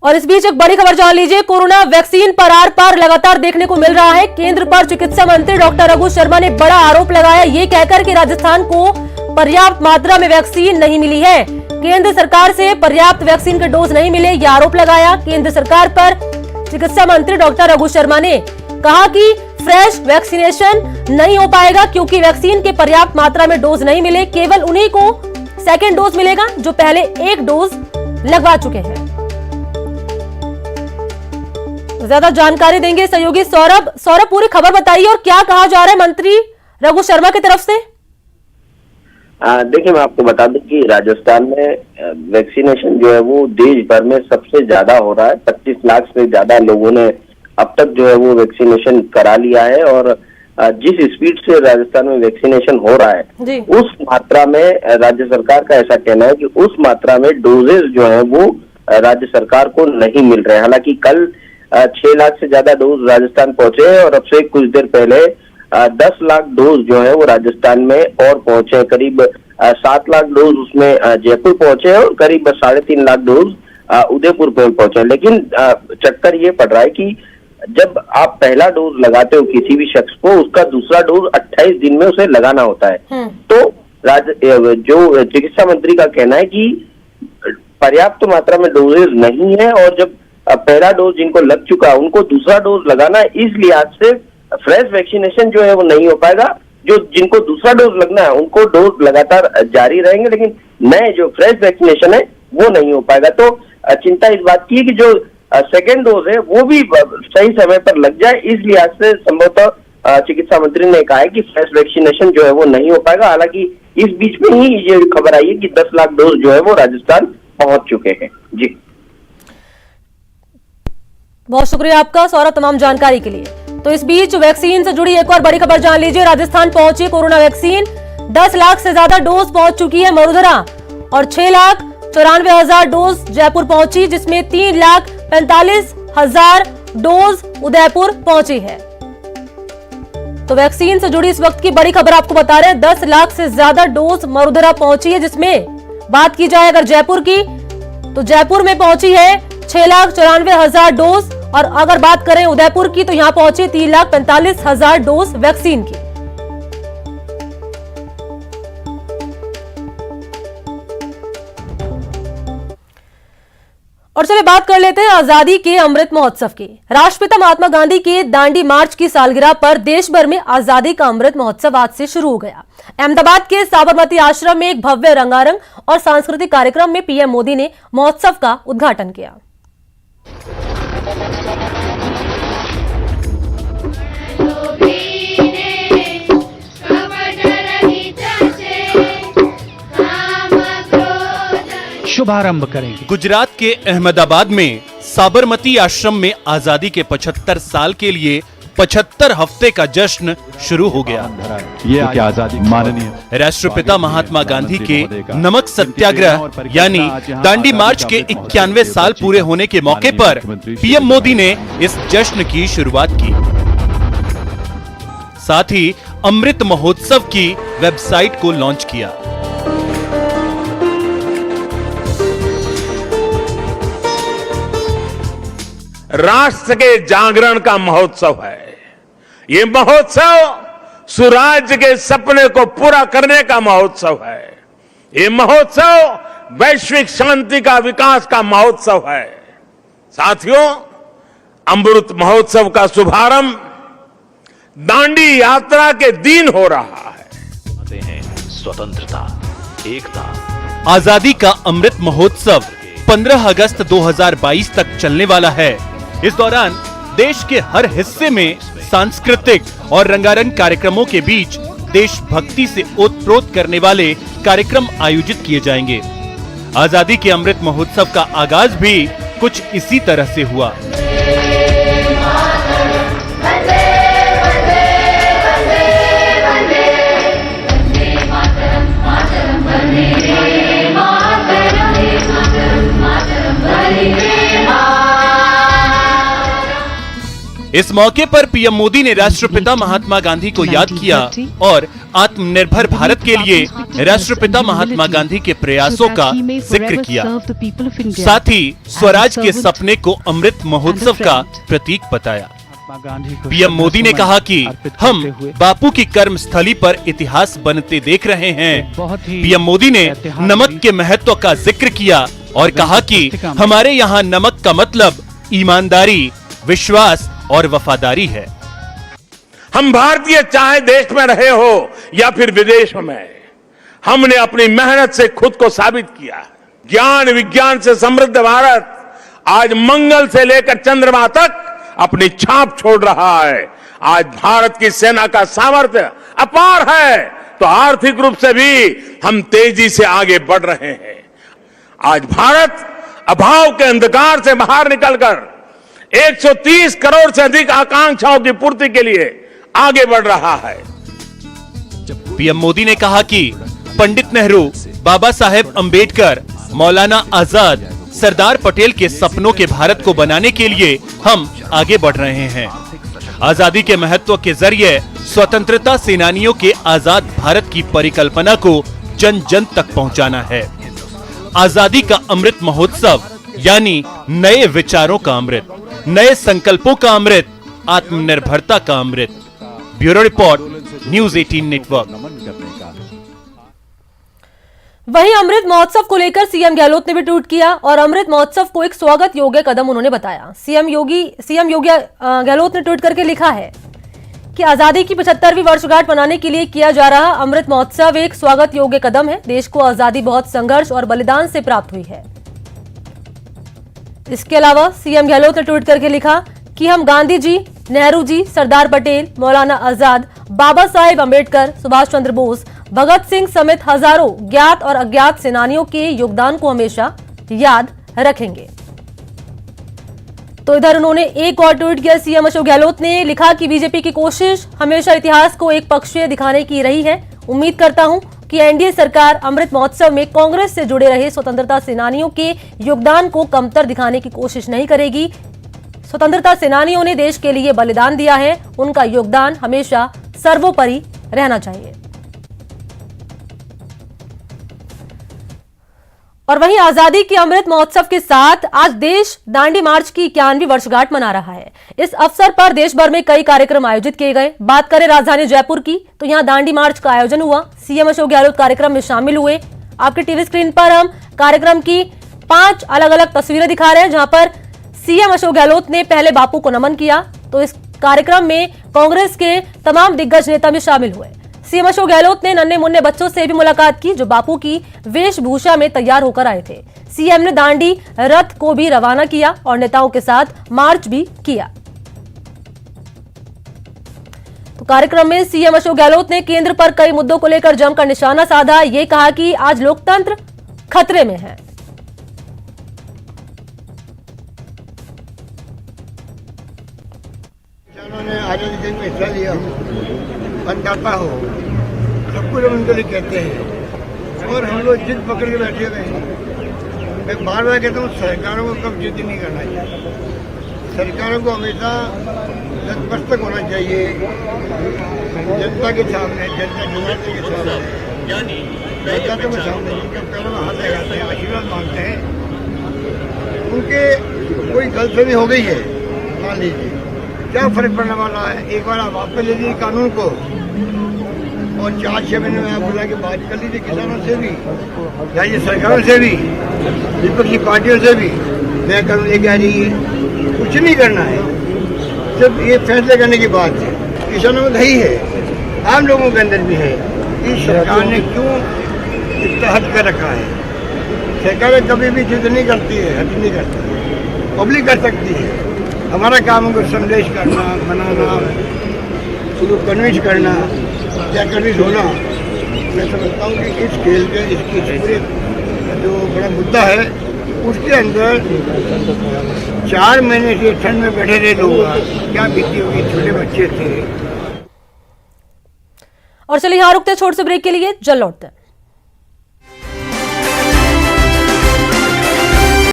और इस बीच एक बड़ी खबर जान लीजिए। कोरोना वैक्सीन पर आर पार लगातार देखने को मिल रहा है। केंद्र पर चिकित्सा मंत्री डॉक्टर रघु शर्मा ने बड़ा आरोप लगाया, ये कहकर कि राजस्थान को पर्याप्त मात्रा में वैक्सीन नहीं मिली है। केंद्र सरकार से पर्याप्त वैक्सीन के डोज नहीं मिले, ये आरोप लगाया केंद्र सरकार पर। चिकित्सा मंत्री डॉक्टर रघु शर्मा ने कहा कि फ्रेश वैक्सीनेशन नहीं हो पाएगा क्योंकि वैक्सीन के पर्याप्त मात्रा में डोज नहीं मिले। केवल उन्हीं को सेकेंड डोज मिलेगा जो पहले एक डोज लगवा चुके हैं। ज्यादा जानकारी देंगे सहयोगी सौरभ। सौरभ, पूरी खबर बताइए और क्या कहा जा रहा है मंत्री रघु शर्मा की तरफ से? देखिए, मैं आपको बता दूं कि राजस्थान में वैक्सीनेशन जो है वो देश भर में सबसे ज्यादा हो रहा है। 25 लाख से ज्यादा लोगों ने अब तक जो है वो वैक्सीनेशन करा लिया है और जिस स्पीड से राजस्थान में वैक्सीनेशन हो रहा है उस मात्रा में राज्य सरकार का ऐसा कहना है कि उस मात्रा में डोजेज जो है वो राज्य सरकार को नहीं मिल रहे हैं। हालांकि कल 6 लाख से ज्यादा डोज राजस्थान पहुंचे हैं और अब से कुछ देर पहले 10 लाख डोज जो है वो राजस्थान में और पहुंचे। करीब 7 लाख डोज उसमें जयपुर पहुंचे और करीब 3.5 लाख डोज उदयपुर में पहुंचे। लेकिन चक्कर ये पड़ रहा है कि जब आप पहला डोज लगाते हो किसी भी शख्स को, उसका दूसरा डोज 28 दिन में उसे लगाना होता है। तो जो चिकित्सा मंत्री का कहना है कि पर्याप्त मात्रा में डोजेज नहीं है और जब पहला डोज जिनको लग चुका है उनको दूसरा डोज लगाना है, इस लिहाज से फ्रेश वैक्सीनेशन जो है वो नहीं हो पाएगा। जो जिनको दूसरा डोज लगना है उनको डोज लगातार जारी रहेंगे, लेकिन नए जो फ्रेश वैक्सीनेशन है वो नहीं हो पाएगा। तो चिंता इस बात की है कि जो सेकेंड डोज है वो भी सही समय पर लग जाए। इस लिहाज से संभवतः चिकित्सा मंत्री ने कहा है कि फ्रेश वैक्सीनेशन जो है वो नहीं हो पाएगा। हालांकि इस बीच में ही ये खबर आई है कि 10 लाख डोज जो है वो राजस्थान पहुंच चुके हैं। जी, बहुत शुक्रिया आपका सौरभ तमाम जानकारी के लिए। तो इस बीच वैक्सीन से जुड़ी एक और बड़ी खबर जान लीजिए। राजस्थान पहुंची कोरोना वैक्सीन, 10 लाख से ज्यादा डोज पहुंच चुकी है मरुधरा और 6,94,000 डोज जयपुर पहुंची, जिसमें 3,45,000 डोज उदयपुर पहुंची है। तो वैक्सीन से जुड़ी इस वक्त की बड़ी खबर आपको बता रहे हैं। 10 लाख से ज्यादा डोज मरुधरा पहुंची है, जिसमें बात की जाए अगर जयपुर की तो जयपुर में पहुंची है 6,94,000 डोज और अगर बात करें उदयपुर की तो यहां पहुंची 3,45,000 डोज वैक्सीन की। और चलिए बात कर लेते हैं आजादी के अमृत महोत्सव की। राष्ट्रपिता महात्मा गांधी के दांडी मार्च की सालगिरह पर देश भर में आजादी का अमृत महोत्सव आज से शुरू हो गया। अहमदाबाद के साबरमती आश्रम में एक भव्य रंगारंग और सांस्कृतिक कार्यक्रम में पीएम मोदी ने महोत्सव का उद्घाटन किया। शुभारंभ करेंगे। गुजरात के अहमदाबाद में साबरमती आश्रम में आजादी के 75 साल के लिए 75 हफ्ते का जश्न शुरू हो गया। ये क्या आजादी माननीय राष्ट्रपिता महात्मा गांधी के नमक सत्याग्रह यानी दांडी मार्च के 91 साल पूरे होने के मौके पर पीएम मोदी ने इस जश्न की शुरुआत की। साथ ही अमृत महोत्सव की वेबसाइट को लॉन्च किया। राष्ट्र के जागरण का महोत्सव है। ये महोत्सव सुराज्य के सपने को पूरा करने का महोत्सव है। ये महोत्सव वैश्विक शांति का विकास का महोत्सव है। साथियों, अमृत महोत्सव का शुभारंभ दांडी यात्रा के दिन हो रहा है। स्वतंत्रता, एकता, आजादी का अमृत महोत्सव 15 अगस्त 2022 तक चलने वाला है। इस दौरान देश के हर हिस्से में सांस्कृतिक और रंगारंग कार्यक्रमों के बीच देशभक्ति से ओतप्रोत करने वाले कार्यक्रम आयोजित किए जाएंगे। आजादी के अमृत महोत्सव का आगाज भी कुछ इसी तरह से हुआ। इस मौके पर पीएम मोदी ने राष्ट्रपिता महात्मा गांधी को याद किया और आत्मनिर्भर भारत के लिए राष्ट्रपिता महात्मा गांधी के प्रयासों का जिक्र किया। साथ ही स्वराज के सपने को अमृत महोत्सव का प्रतीक बताया। पीएम मोदी ने कहा कि हम बापू की कर्म स्थली पर इतिहास बनते देख रहे हैं। पीएम मोदी ने नमक के महत्व का जिक्र किया और कहा कि हमारे यहाँ नमक का मतलब ईमानदारी, विश्वास और वफादारी है। हम भारतीय चाहे देश में रहे हो या फिर विदेश में, हमने अपनी मेहनत से खुद को साबित किया। ज्ञान विज्ञान से समृद्ध भारत आज मंगल से लेकर चंद्रमा तक अपनी छाप छोड़ रहा है। आज भारत की सेना का सामर्थ्य अपार है, तो आर्थिक रूप से भी हम तेजी से आगे बढ़ रहे हैं। आज भारत अभाव के अंधकार से बाहर निकलकर 130 करोड़ से अधिक आकांक्षाओं की पूर्ति के लिए आगे बढ़ रहा है। पीएम मोदी ने कहा कि पंडित नेहरू, बाबा साहेब अंबेडकर, मौलाना आजाद, सरदार पटेल के सपनों के भारत को बनाने के लिए हम आगे बढ़ रहे हैं। आजादी के महत्व के जरिए स्वतंत्रता सेनानियों के आजाद भारत की परिकल्पना को जन जन तक पहुंचाना है। आजादी का अमृत महोत्सव यानी नए विचारों का अमृत, नए संकल्पों का अमृत, आत्मनिर्भरता का अमृत। Bureau report, news 18 network. वहीं अमृत महोत्सव को लेकर सीएम गहलोत ने भी ट्वीट किया और अमृत महोत्सव को एक स्वागत योग्य कदम उन्होंने बताया। सीएम योगी गहलोत ने ट्वीट करके लिखा है कि आजादी की 75वीं वर्षगांठ मनाने के लिए किया जा रहा अमृत महोत्सव एक स्वागत योग्य कदम है। देश को आजादी बहुत संघर्ष और बलिदान से प्राप्त हुई है। इसके अलावा सीएम गहलोत ने ट्वीट करके लिखा कि हम गांधी जी, नेहरू जी, सरदार पटेल, मौलाना आजाद, बाबा साहेब अंबेडकर, सुभाष चंद्र बोस, भगत सिंह समेत हजारों ज्ञात और अज्ञात सेनानियों के योगदान को हमेशा याद रखेंगे। तो इधर उन्होंने एक और ट्वीट किया। सीएम अशोक गहलोत ने लिखा कि बीजेपी की कोशिश हमेशा इतिहास को एक पक्षीय दिखाने की रही है। उम्मीद करता हूं कि एनडीए सरकार अमृत महोत्सव में कांग्रेस से जुड़े रहे स्वतंत्रता सेनानियों के योगदान को कमतर दिखाने की कोशिश नहीं करेगी। स्वतंत्रता सेनानियों ने देश के लिए बलिदान दिया है, उनका योगदान हमेशा सर्वोपरि रहना चाहिए। और वहीं आजादी के अमृत महोत्सव के साथ आज देश दांडी मार्च की 91वीं वर्षगांठ मना रहा है। इस अवसर पर देश भर में कई कार्यक्रम आयोजित किए गए। बात करें राजधानी जयपुर की, तो यहां दांडी मार्च का आयोजन हुआ। सीएम अशोक गहलोत कार्यक्रम में शामिल हुए। आपके टीवी स्क्रीन पर हम कार्यक्रम की 5 अलग अलग तस्वीरें दिखा रहे हैं, जहां पर सीएम अशोक गहलोत ने पहले बापू को नमन किया। तो इस कार्यक्रम में कांग्रेस के तमाम दिग्गज नेता भी शामिल हुए। सीएम अशोक गहलोत ने नन्हे मुन्ने बच्चों से भी मुलाकात की, जो बापू की वेशभूषा में तैयार होकर आए थे। सीएम ने दांडी रथ को भी रवाना किया और नेताओं के साथ मार्च भी किया। तो कार्यक्रम में सीएम अशोक गहलोत ने केंद्र पर कई मुद्दों को लेकर जमकर निशाना साधा। ये कहा कि आज लोकतंत्र खतरे में है। ने आजादी जंग में हिस्सा लिया, अन्नदाता हो, सब कुछ उनके लिए कहते हैं और हम लोग जिद पकड़ के बैठे हुए हैं। मैं बार बार कहता हूँ, सरकारों को कब जिद नहीं करना चाहिए। सरकारों को हमेशा नतमस्तक होना चाहिए जनता के सामने, जनता जनार्दन के सामने, जनता के सामने जिनका पैरों में हाथ लगाते हैं, आशीर्वाद मांगते हैं। उनके कोई गलती हो गई है, मान लीजिए, क्या फर्क पड़ने वाला है। एक बार आप वापस ले लीजिए कानून को और 4-6 महीने में आप बुला के बात कर लीजिए किसानों से भी, राज्य सरकारों से भी, विपक्षी पार्टियों से भी। नया कानून लेके आ जाइए, कुछ नहीं करना है, सिर्फ ये फैसले करने की बात है। किसानों में नहीं है, आम लोगों के अंदर भी है। इस सरकार ने क्यों इतना हद कर रखा है। सरकारें कभी भी जिद नहीं करती है, हद नहीं करती, पब्लिक कर सकती है। हमारा काम है संदेश करना, बनाना, उसको कन्विंस करना या कन्विंस होना। मैं समझता हूँ कि इस खेल के, इसकी पूरे जो बड़ा मुद्दा है, उसके अंदर 4 महीने से ठंड में बैठे रहे लोग, क्या बीती होगी, छोटे बच्चे थे। और चलिए यहाँ रुकते, छोटे से ब्रेक के लिए जल्द लौटते हैं।